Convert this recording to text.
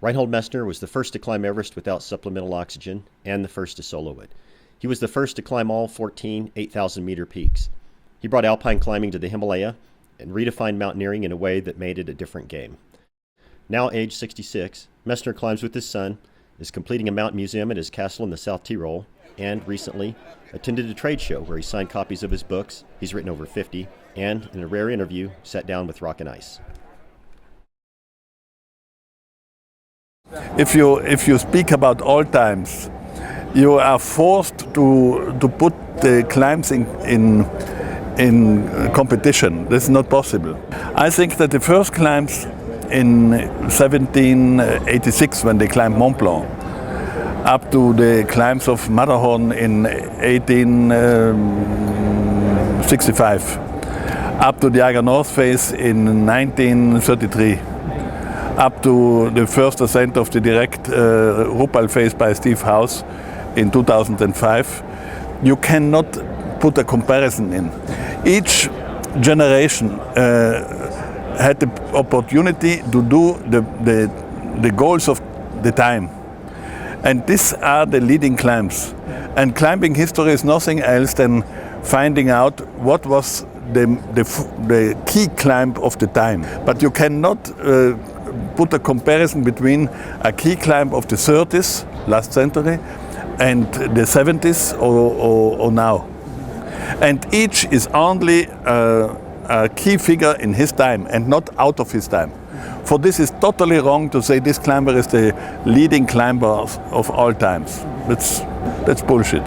Reinhold Messner was the first to climb Everest without supplemental oxygen and the first to solo it. He was the first to climb all 14 8,000-meter peaks. He brought alpine climbing to the Himalaya and redefined mountaineering in a way that made it a different game. Now age 66, Messner climbs with his son, is completing a mountain museum at his castle in the South Tyrol, and recently attended a trade show where he signed copies of his books, he's written over 50, and in a rare interview, sat down with Rock and Ice. If you speak about all times, you are forced to put the climbs in competition. This is not possible. I think that the first climbs in 1786, when they climbed Mont Blanc, up to the climbs of Matterhorn in 1865, up to the Eiger North Face in 1933, up to the first ascent of the direct Rupal face by Steve House in 2005, you cannot put a comparison in. Each generation had the opportunity to do the goals of the time. And these are the leading climbs. And climbing history is nothing else than finding out what was the key climb of the time. But you cannot put a comparison between a key climb of the 30s, last century, and the 70s or now. And each is only a key figure in his time and not out of his time. For this is totally wrong to say this climber is the leading climber of all times. That's bullshit.